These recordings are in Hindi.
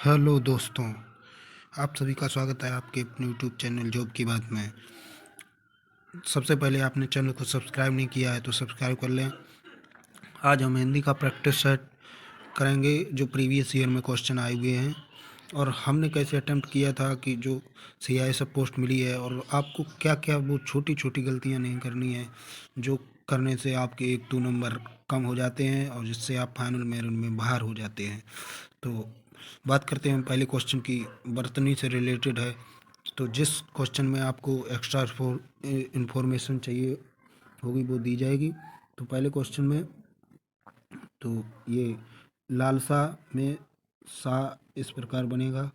हेलो दोस्तों, आप सभी का स्वागत है आपके अपने यूट्यूब चैनल जॉब की बात में। सबसे पहले आपने चैनल को सब्सक्राइब नहीं किया है तो सब्सक्राइब कर लें। आज हम हिंदी का प्रैक्टिस सेट करेंगे जो प्रीवियस ईयर में क्वेश्चन आए हुए हैं और हमने कैसे अटेम्प्ट किया था कि जो CISF पोस्ट मिली है और आपको क्या क्या वो छोटी छोटी गलतियां नहीं करनी है जो करने से आपके 1-2 नंबर कम हो जाते हैं और जिससे आप फाइनल मेरिट में बाहर हो जाते हैं। तो बात करते हैं पहले क्वेश्चन की। बर्तनी से रिलेटेड है, तो जिस क्वेश्चन में आपको एक्स्ट्रा इंफॉर्मेशन चाहिए होगी वो दी जाएगी। तो पहले क्वेश्चन में तो ये लालसा में सा इस प्रकार बनेगा।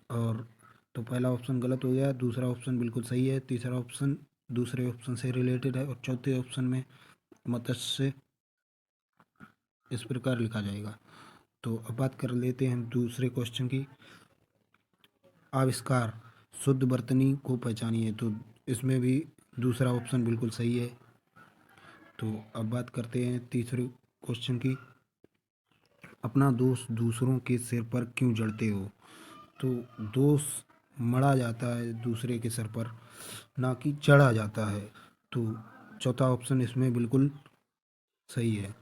और तो पहला ऑप्शन गलत हो गया, दूसरा ऑप्शन बिल्कुल सही है, तीसरा ऑप्शन दूसरे ऑप्शन से रिलेटेड है और चौथे ऑप्शन में मत्स्य इस प्रकार लिखा जाएगा। तो अब बात कर लेते हैं दूसरे क्वेश्चन की। आविष्कार शुद्ध बर्तनी को पहचानिए, तो इसमें भी दूसरा ऑप्शन बिल्कुल सही है। तो अब बात करते हैं तीसरे क्वेश्चन की। अपना दोष दूसरों के सिर पर क्यों जड़ते हो, तो दोष मढ़ा जाता है दूसरे के सिर पर, ना कि चढ़ा जाता है। तो चौथा ऑप्शन इसमें बिल्कुल सही है।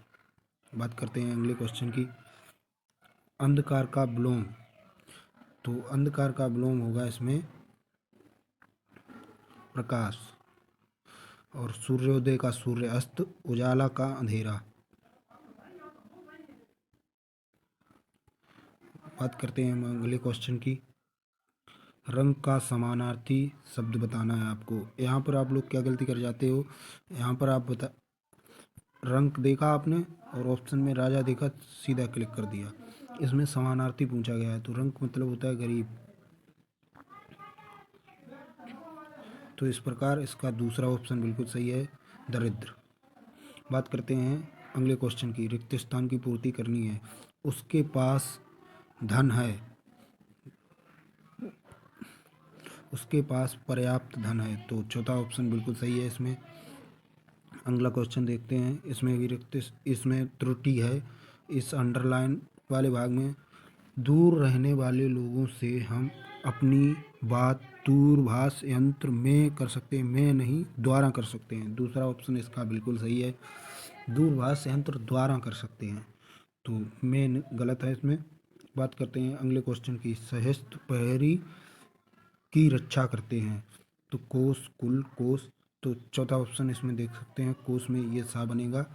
बात करते हैं अगले क्वेश्चन की। अंधकार का विलोम, तो अंधकार का विलोम होगा इसमें प्रकाश। और सूर्योदय का सूर्य अस्त, उजाला का अंधेरा। बात करते हैं हम अगले क्वेश्चन की। रंग का समानार्थी शब्द बताना है आपको। यहाँ पर आप लोग क्या गलती कर जाते हो, यहाँ पर आप बता रंग देखा आपने और ऑप्शन में राजा देखा, सीधा क्लिक कर दिया। इसमें समानार्थी पूछा गया है, तो रंग मतलब होता है गरीब। तो इस प्रकार इसका दूसरा ऑप्शन बिल्कुल सही है, दरिद्र। बात करते हैं अगले क्वेश्चन की। रिक्त स्थान की पूर्ति करनी है, उसके पास धन है, उसके पास पर्याप्त धन है। तो चौथा ऑप्शन बिल्कुल सही है इसमें। अगला क्वेश्चन देखते हैं, इसमें भी रिक्त इसमें त्रुटि है इस अंडरलाइन वाले भाग में। दूर रहने वाले लोगों से हम अपनी बात दूरभाष यंत्र में कर सकते हैं, में नहीं द्वारा कर सकते हैं। दूसरा ऑप्शन इसका बिल्कुल सही है, दूरभाष यंत्र द्वारा कर सकते हैं। तो में गलत है इसमें। बात करते हैं अगले क्वेश्चन की। सहस्त्र प्रहरी की रक्षा करते हैं, तो कोस कुल कोस। तो चौथा ऑप्शन इसमें देख सकते हैं, कोस में ये सा बनेगा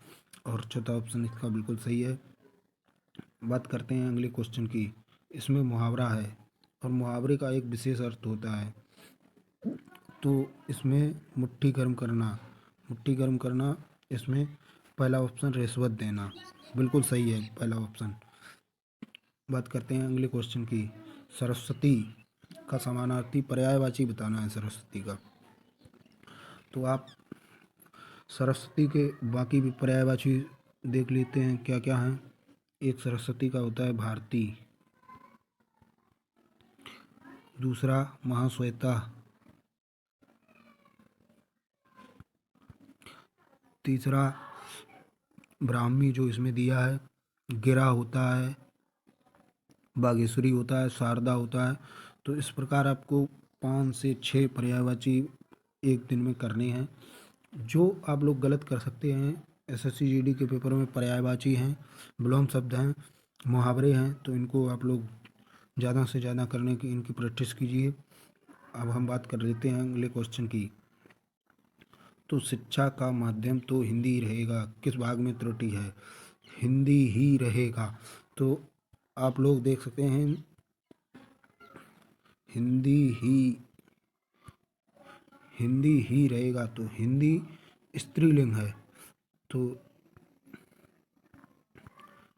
और चौथा ऑप्शन इसका बिल्कुल सही है। बात करते हैं अगले क्वेश्चन की। इसमें मुहावरा है और मुहावरे का एक विशेष अर्थ होता है। तो इसमें मुट्ठी गर्म करना, मुट्ठी गर्म करना, इसमें पहला ऑप्शन रिश्वत देना बिल्कुल सही है, पहला ऑप्शन। बात करते हैं अगले क्वेश्चन की। सरस्वती का समानार्थी पर्यायवाची बताना है सरस्वती का। तो आप सरस्वती के बाकी भी पर्यायवाची देख लेते हैं क्या क्या हैं। एक सरस्वती का होता है भारती, दूसरा महाश्वेता, तीसरा ब्राह्मी जो इसमें दिया है, गिरा होता है, बागेश्वरी होता है, शारदा होता है। तो इस प्रकार आपको 5 से 6 पर्यायवाची एक दिन में करने हैं। जो आप लोग गलत कर सकते हैं, SSC GD के पेपर में पर्यायवाची हैं, विलोम शब्द हैं, मुहावरे हैं, तो इनको आप लोग ज़्यादा से ज़्यादा करने की इनकी प्रैक्टिस कीजिए। अब हम बात कर लेते हैं अगले क्वेश्चन की। तो शिक्षा का माध्यम तो हिंदी ही रहेगा, किस भाग में त्रुटि है, हिंदी ही रहेगा। तो आप लोग देख सकते हैं हिंदी ही, हिंदी ही रहेगा, तो हिंदी स्त्रीलिंग है, तो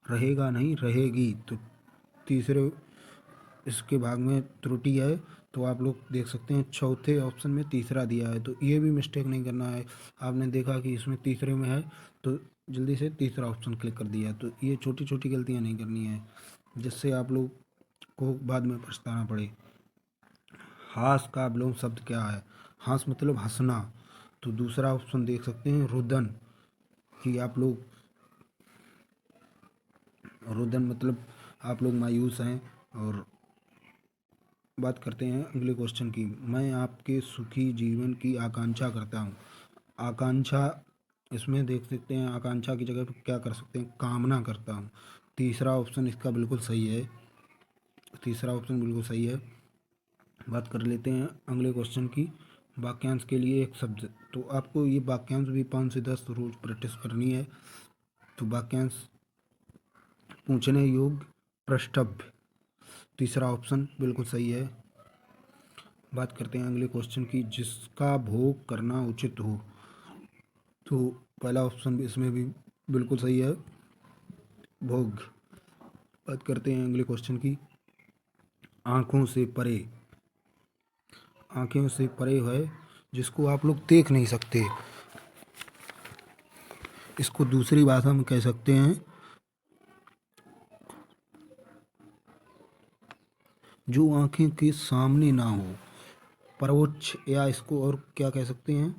रहेगा नहीं रहेगी। तो तीसरे इसके भाग में त्रुटि है, तो आप लोग देख सकते हैं चौथे ऑप्शन में तीसरा दिया है, तो ये भी मिस्टेक नहीं करना है। आपने देखा कि इसमें तीसरे में है तो जल्दी से तीसरा ऑप्शन क्लिक कर दिया। तो ये छोटी छोटी गलतियां नहीं करनी है जिससे आप लोग को बाद में पछताना पड़े। हास का विलोम शब्द क्या है, हास मतलब हंसना। तो दूसरा ऑप्शन देख सकते हैं रुदन, कि आप लोग रुदन मतलब आप लोग मायूस हैं और बात करते हैं अगले क्वेश्चन की। मैं आपके सुखी जीवन की आकांक्षा करता हूँ। आकांक्षा इसमें देख सकते हैं, आकांक्षा की जगह पर क्या कर सकते हैं, कामना करता हूँ। तीसरा ऑप्शन इसका बिल्कुल सही है, तीसरा ऑप्शन बिल्कुल सही है। बात कर लेते हैं अगले क्वेश्चन की। वाक्यांश के लिए एक शब्द, तो आपको ये वाक्यांश भी 5 से 10 रोज प्रैक्टिस करनी है। तो वाक्यांश पूछने योग्य, प्रश्नव्य, तीसरा ऑप्शन बिल्कुल सही है। बात करते हैं अगले क्वेश्चन की। जिसका भोग करना उचित हो, तो पहला ऑप्शन भी इसमें भी बिल्कुल सही है, भोग। बात करते हैं अगले क्वेश्चन की। आँखों से परे, आँखों से परे है जिसको आप लोग देख नहीं सकते, इसको दूसरी भाषा में कह सकते हैं जो आँखें के सामने ना हो, परोक्ष, या इसको और क्या कह सकते हैं,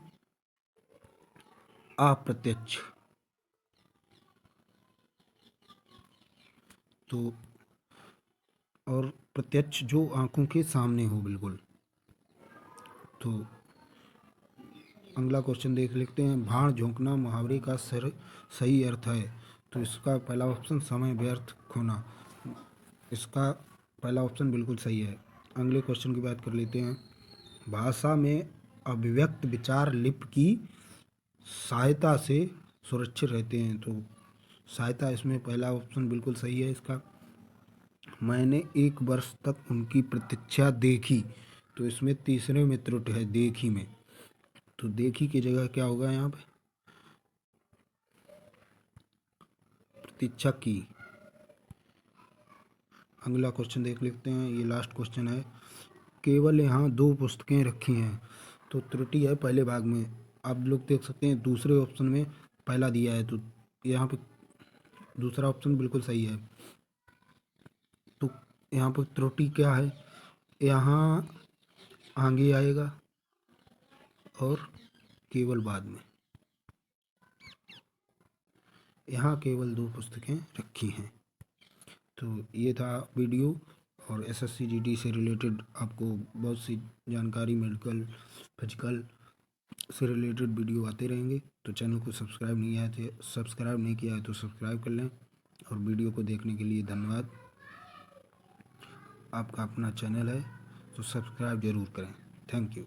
अप्रत्यक्ष। तो और प्रत्यक्ष जो आँखों के सामने हो बिल्कुल। तो अगला क्वेश्चन देख लेते हैं। भाड़ झोंकना मुहावरे का सही अर्थ है, तो इसका पहला ऑप्शन समय व्यर्थ खोना, इसका पहला ऑप्शन बिल्कुल सही है। अगले क्वेश्चन की बात कर लेते हैं। भाषा में अभिव्यक्त विचार लिपि की सहायता से सुरक्षित रहते हैं, तो सहायता इसमें पहला ऑप्शन बिल्कुल सही है इसका। मैंने 1 वर्ष तक उनकी प्रतीक्षा देखी, तो इसमें तीसरे में त्रुटि है, देखी में। तो देखी की जगह क्या होगा यहाँ पे, प्रतीक्षा की। अगला क्वेश्चन देख लेते हैं, ये लास्ट क्वेश्चन है। केवल यहाँ 2 पुस्तकें रखी हैं, तो त्रुटि है पहले भाग में। आप लोग देख सकते हैं दूसरे ऑप्शन में पहला दिया है, तो यहाँ पे दूसरा ऑप्शन बिल्कुल सही है। तो यहाँ पर त्रुटि क्या है, यहाँ आगे आएगा और केवल बाद में, यहाँ केवल 2 पुस्तकें रखी हैं। तो ये था वीडियो, और एसएससी जीडी से रिलेटेड आपको बहुत सी जानकारी, मेडिकल, फिजिकल से रिलेटेड वीडियो आते रहेंगे। तो चैनल को सब्सक्राइब नहीं किया है तो सब्सक्राइब कर लें, और वीडियो को देखने के लिए धन्यवाद। आपका अपना चैनल है तो सब्सक्राइब ज़रूर करें। Thank you.